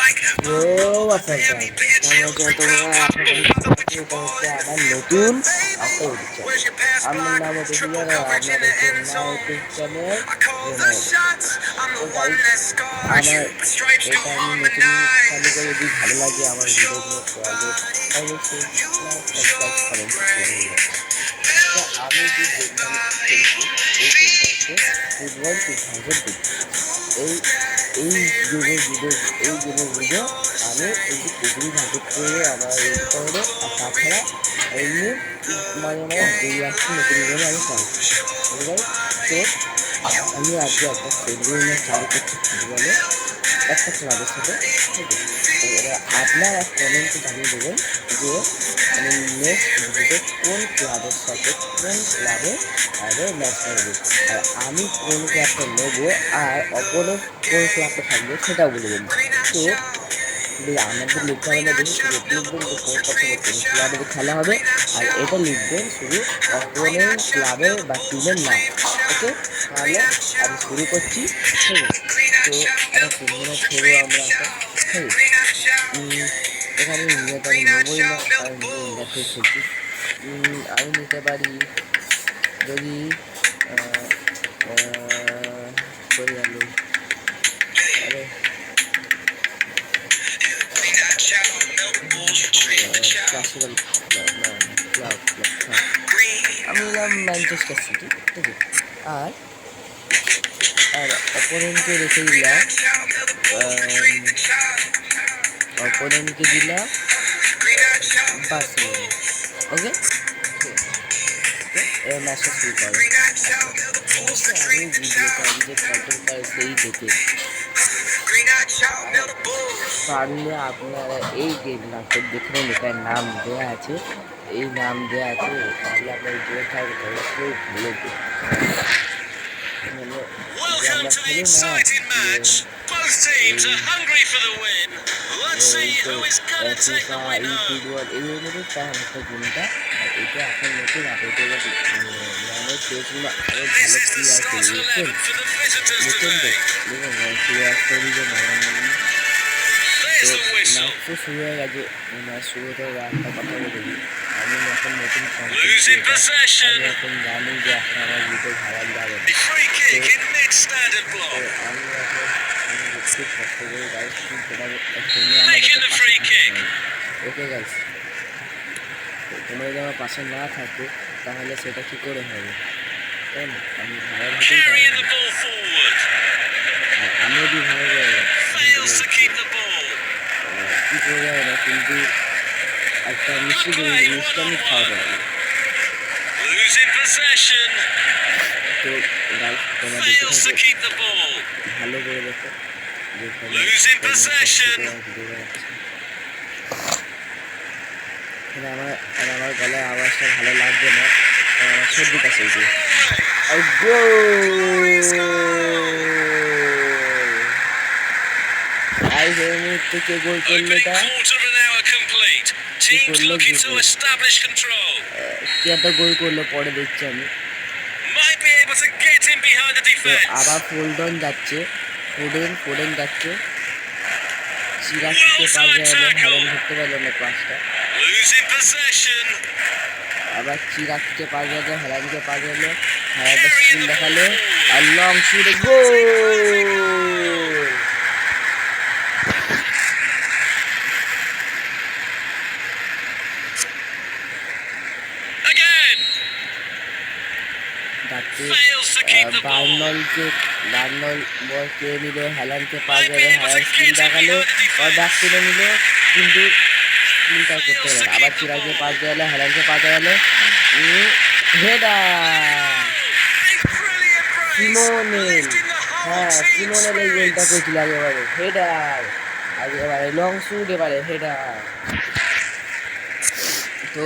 ও আচ্ছা আচ্ছা তোমরা আশা করি এটা হচ্ছে আমার নতুন একটা ইউটিউব চ্যানেল। আমার নাম হচ্ছে কি জানো? আপনার হচ্ছে না ইউটিউব চ্যানেল জেনারেল। তো গাইস আমার এটা আমি নতুন চালু করে যদি ভালো লাগে আমার ভিডিওগুলো তো আগে অবশ্যই সাবস্ক্রাইব করেন করে দেবেন। তো আমি যে গেমটা খেলছি এই গেমটা হচ্ছে ফুটবল 2020। এই গেমের ভিডিও আমি কিন্তু প্রতিদিন আপলোড করে আমার ইউটিউবে। আর তাছাড়া এমনি মাঝে মাঝে ভিডিও আসছে নতুন গেমে আমি চাইছি। তো আমি আজকে একটা ফ্রেন্ডলি চালু করছি ফুটবলে একটা ক্লাবের সাথে। ঠিক আছে, এবার আপনারা কমেন্টে জানিয়ে দেবেন যে আমি নেক্সট ভিডিওতে কোন ক্লাবের সাথে কোন ক্লাবে ম্যাচ করবো, আর আমি কোন ক্লাবটা নেবো আর অপরের কোন ক্লাবটা থাকবে সেটাও বলে দেবো। তো আমাদের লিখতে হবে না, দেখি শুধু লিখবেন যে কোন কোন ক্লাবে খেলা হবে, আর এটা লিখবেন শুধু অপরের ক্লাবের বা টিমের নাম। ওকে, তাহলে আমি শুরু করছি। ঠিক আছে, তো একটা 3 মিনিট খেলবো আমরা একটা। ঠিক আছে, এখানে ইন্ডিয়াতে আমি নেবই না, কারণ ইন্ডিয়াতে খেলছি। আমি নিতে পারি যদি করি আমি আরে ক্লাসিক্যাল ক্লাব আমি নিলাম ম্যানচেস্টার সিটি। ঠিক আছে, আর আর অপোনেন্টকে রেখে দিলাম অপোনেন্টকে দিলাম বার্সেলোনা। ওকে, এবার ম্যাচটা শুরু করে। আমি ভিডিওটা যে কন্ট্রোল করে সেই দেখে পারলে আপনারা এই গেম নাটক দেখে এটার নাম দেওয়া আছে, এই নাম দেওয়া আছে, তাহলে আপনার যে থাকবে অবশ্যই ভালো Welcome to the exciting match. Both teams are hungry for the win. Let's see who is going to take the win home. Football এগুলোর মধ্যে তার একটা গেমটা এটা এখন নতুন আপডেট হয়ে মানে পেয়েছিল আরও ভালো প্লেয়ার খেলেছেন দেখুন প্লেয়ার তৈরি যে ম্যাচটা শুরু হয়ে গেছে। ম্যাচ শুরু হতে একটা কথা বলে দিই, আমি এখন নতুন আমি এখন জানি যে এখন আমার ভিডিও ভাইরাল যাবে না। তো আমি এখন খুব কষ্ট করে গাইস ওকে গাইস, তোমরা যদি আমার পাশে না থাকো তাহলে সেটা কি করে হবে, তাই না? আমি ভাইরাল হতেই পারি না, আর আমিও যদি ভাইরাল কি করে যাবে না, কিন্তু একটা মিষ্টি আমি খাওয়া যাবে। তো গাইস তোমরা দেখতে থাকো, ভালো করে দেখো আমার গলার আওয়াজটা ভালো লাগবে না, সর্দি কাছে কে গোল করলো, কে একটা গোল করলো পরে দেখছি আমি। তো আবার ফোল্ডন যাচ্ছে, ফোডেন যাচ্ছে, চিরাগকে পাশে হলো, হ্যালেন ধরতে পারলো না পাঁচটা, আবার চিরাগকে পাশে হলো, হ্যালেনকে পাশে হলো, হ্যালেনটা স্কিল দেখালো আর লং শুটে গোল। বার্নল বল কেড়ে নিল, হ্যালান্ডকে পাস গেলে হ্যালান্ড স্কিল দেখালো আর ব্যাক করে নিল, কিন্তু স্কিলটা করতে পারলো না। আবার চিরাগকে পাস গেলে হ্যালান্ডকে পাস গেলে হেডার সিমোনেল, হ্যাঁ সিমোনেল এই গোলটা করেছিল আগেবারে, হেডার আগেবারে লং শুট, এবারে হেডার। তো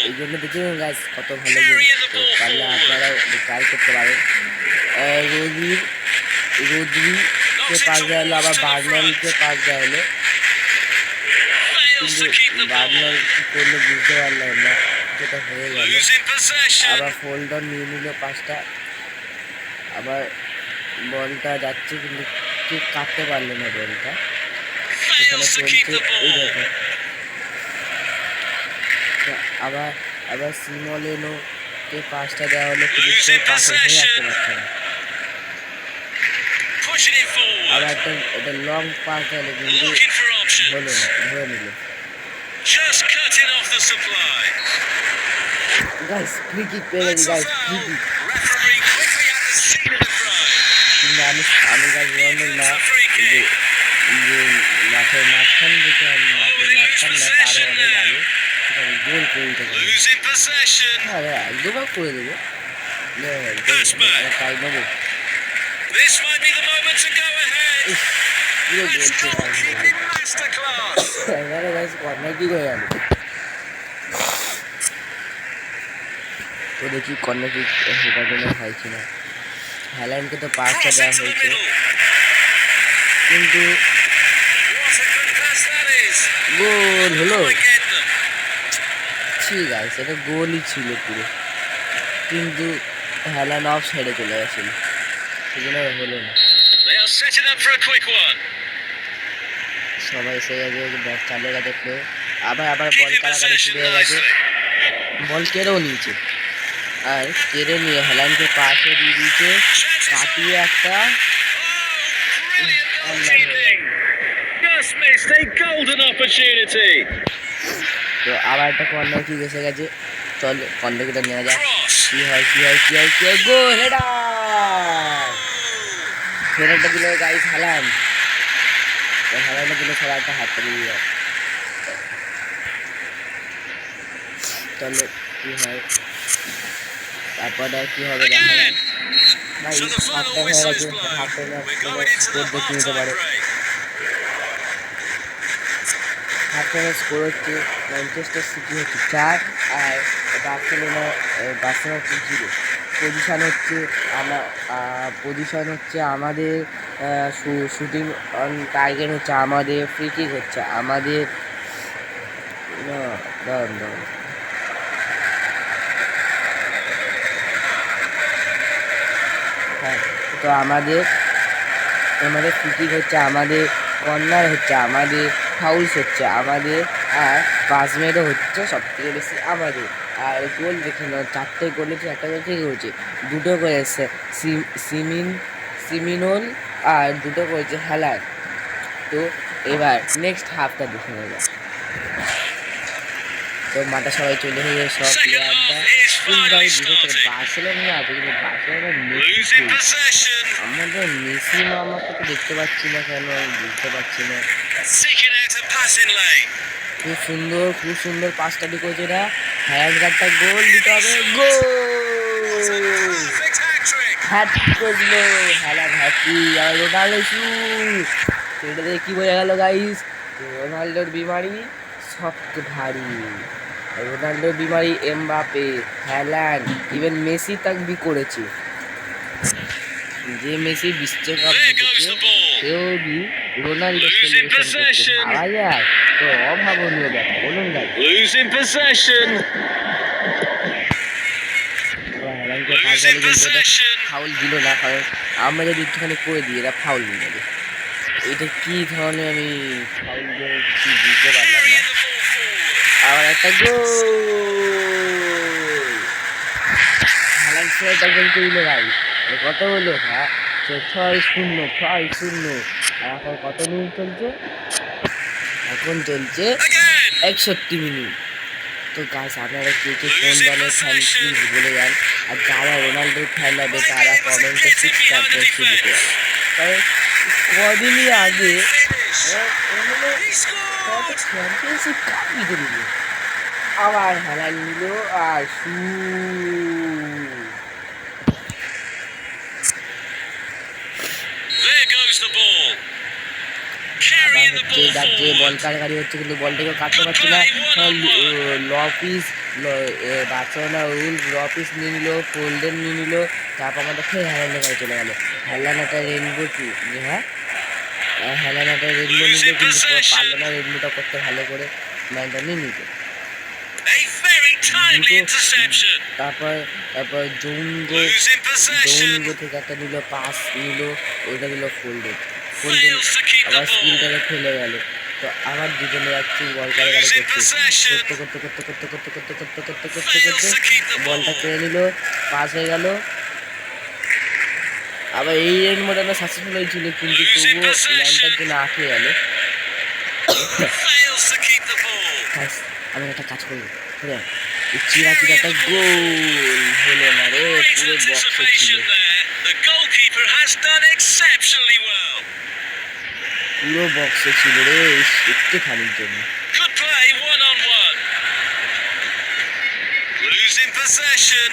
এই জন্য দেখুন গাইস কত ভালো গেম, তো পারলে আপনারাও ট্রাই করতে পারেন। রোদ্রিকে পাস দেওয়া, আবার বার্নলকে পাস দেওয়া হলো, কিন্তু বার্নল কি করলো বুঝতে পারলাম না, যেটা হয়ে গেল। আবার ফোল্ডন নিয়ে নিল পাঁচটা, আবার বলটা যাচ্ছে কিন্তু কে কাটতে পারলো না বলটা, এখানে Fails to keep চলছে the এই ball. দেখো। তো আবার আবার সিমলেনো কে পাসটা দেওয়া হলো, কিন্তু সে Losing পাশে ধরে রাখতে possession. পারছে না। Pushing it আবার forward. একটা লং পাস দিলো, কিন্তু Looking for হলো options. না, ধরে নিল। Just cutting off the supply. Guys free kick পেয়ে গেছি, That's a guys free foul. Kick. Referee quickly at the scene of the crime. কিন্তু আমি গাইস জানলাম না যে মাঠের মাঝখান থেকে, আমি মাঠের মাঝখান না তারও অনেক আগে সেখানে গোল করে দিতে পারি। Losing possession. হ্যাঁ একদমই করে দেবো, ট্রাই নেবো। This might be the moment to go ahead. পুরো It's বলছে goalkeeping masterclass. এবারে গাইস কর্নার কিক হয়ে গেল। তো দেখি কর্নার কিক সেটার জন্য হয় কিনা। হ্যালান্ডকে তো পাসটা Cross দেওয়া into the হয়েছে, middle. কিন্তু What a good pass that is. গোল হলো। Again them. ঠিক আছে, এটা গোলই ছিল পুরো, কিন্তু হ্যালান্ড অফ সাইডে চলে গেছিল, সেজন্য হলো না। They are setting up for a quick one. সবাই এসে গেছে, ব্যাট চালে গেছে প্লে, আবার বল Keeping কাড়াকাড়ি possession শুরু হয়ে গেছে। nicely. বল কেড়েও নিয়েছে, আর কেড়ে নিয়ে হ্যালান্ডকে পাশে দিয়ে দিয়েছে, কাটিয়ে একটা Oh, brilliant goalkeeping. Just missed a golden opportunity. তো আবার একটা কর্নার কিক এসে গেছে। চল কর্নার কিকটা নেওয়া যাক, Cross. কি হয় গোল। হেডারটা দিল গাইস হ্যালান্ড, হ্যালান্ডের দিলে সবাই একটা হাত দিয়ে যায়। চলো কি হয়, তারপরে কি হবে দেখা যাক। ভাই So the সাতটা final হয়ে whistle গেছে, is blown. হাফটা match We're going into the দেখতে নিতে পারে। half-time break. হাফটা ম্যাচ স্কোর হচ্ছে ম্যানচেস্টার সিটি হচ্ছে 4 আর বার্সেলোনা হচ্ছে 0। পজিশন হচ্ছে আমাদের, শুটিং অন টার্গেট হচ্ছে আমাদের, ফ্রি কিক হচ্ছে আমাদের। দাঁড়ান হ্যাঁ, তো আমাদের ফ্রি কিক হচ্ছে আমাদের, কর্নার হচ্ছে আমাদের, ফাউলস হচ্ছে আমাদের, আর পাসমেটও হচ্ছে সব থেকে বেশি আমাদের। আর গোল দেখে নাও, 4টে গোল হচ্ছে, একটা গোল থেকে হচ্ছে, 2টো করেছে সিমিনোল আর 2টো করেছে হ্যালান্ড। তো এবার নেক্সট হাফটা দেখে নেওয়া যাক। তো মাঠে সবাই চলে এসেছে, সব প্লেয়াররা বার্সেলোনা আছে, কিন্তু বার্সেলোনা Losing possession. আমাদের মেসি মামাকে তো দেখতে পাচ্ছি না, কেন আমি বুঝতে পারছি না। Seeking out a passing lane. খুব সুন্দর পাঁচটা দিক হয়েছে, এটা হ্যান্ড গার্ডটা গোল দিতে হবে, গোল Perfect hat-trick. হ্যাট্রিক করে দিল হ্যালান্ড, হ্যাট্রিক। আর রোনাল্ডো শুট, সেটা দেখে কি বোঝা গেল গাইস, রোনাল্ডোর বিমারি সবচেয়ে ভারী। রোনাল্ডোর বিমারি এমবাপে, হ্যালান্ড, ইভেন মেসি তাক বি করেছে, যে মেসি বিশ্বকাপ There goes জিতেছে the ball. সেও বি রোনাল্ডো Losing সেলিব্রেশন করছে। possession. ভাবা যায় তো, অভাবনীয় ব্যাপার, বলুন guys. Losing possession. হ্যালান্ডকে Losing possession. Foul দিল না, কারণ আমরা যদি একটুখানি করে দিই এরা ফাউল নিয়ে নেবে। এটা কি ধরনের, আমি ফাউল দিয়ে কিছু বুঝতে পারলাম না। Carrying the ball forward. আবার একটা গোল, হ্যালান্ড সেটা গোল করে দিল গাইস। কত হলো, হ্যাঁ 6-0। আর এখন কত মিনিট চলছে, এখন চলছে Again. 61 মিনিট। তো গাইস আপনারা কে কোন দলের ফ্যান প্লিজ বলে যান, আর যারা রোনাল্ডোর ফ্যান হবে তারা কমেন্টে 6 কার্ডটা শুরু করে। কারণ কদিনই আগে He scored. চ্যাম্পিয়নশিপ কাপ জিতে নিল, আবার হ্যালান্ড নিল, আর There goes the ball. আবার Carrying the হচ্ছে ball যাচ্ছে, বল forward. কাড়াকাড়ি হচ্ছে, কিন্তু বলটাকেও কাটতে পারছি না। লপিস বার্সেলোনা লপিস নিয়ে নিল, ফোল্ডেন নিয়ে নিল, তারপর আমাদের ফের হ্যালান্ডের কাছে চলে গেল। হ্যালান্ড একটা রেনবো হ্যাঁ হ্যালান্ড একটা রেনবো নিল, কিন্তু পারলো না রেনবোটা করতে ভালো করে, ম্যানটা নিয়ে নিল। A very timely interception. তারপর জৌঙ্গো Losing possession. থেকে একটা নিল, পাস নিল, ওইটা নিল ফোল্ডেন। Fails to keep the আবার ball. স্কিলটাকে ফেলে গেল। তো আবার দুজনে যাচ্ছি বল কারে Losing করতে possession. Fails to keep the বলটা ball. কেড়ে নিল, পাস হয়ে গেল। আবার এই রেড মোড আমরা সাকসেসফুল হয়েছিল, কিন্তু Losing তবুও possession. ল্যান্ডটার জন্য আটকে গেল। Fails to keep the ball. আমি একটা কাজ করবো, চিরাচিরাটা গোল হলো না রে, Great পুরো বক্সে ছিল, anticipation there. The goalkeeper has done exceptionally well. পুরো বক্সে ছিল রে একটুখানির জন্য। Good play, 1-on-1. Losing possession.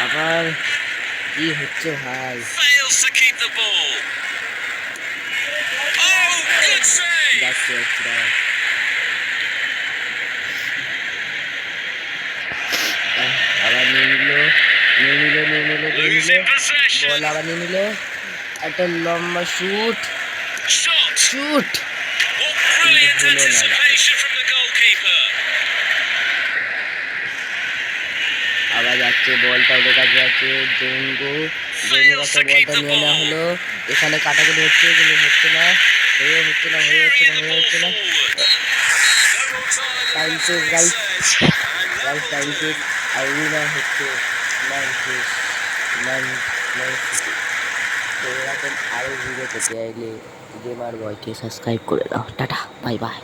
আবার কি হচ্ছে ভাই? Fails to keep the ball. Oh, good save. যাচ্ছে দাঁড়া। আবার নিয়ে নিল Losing possession. বল, আবার নিয়ে নিল, একটা লম্বা shoot. Shot. What brilliant Hello, Nada. anticipation from the goalkeeper. আবার যাচ্ছে বলটা, ওদের কাছে যাচ্ছে, জঙ্গু কাছে বলটা নিয়ে নেওয়া হলো। এখানে কাটাকুটি হচ্ছে, কিন্তু হচ্ছে না, হচ্ছে না। টাইম শেষ গাইস, টাইম শেষ। আর উইনার হচ্ছে ম্যান সিটি। তো এরকম আরও ভিডিও পেতে চাইলে গেমার বয়কে সাবস্ক্রাইব করে দাও। Tata, bye bye.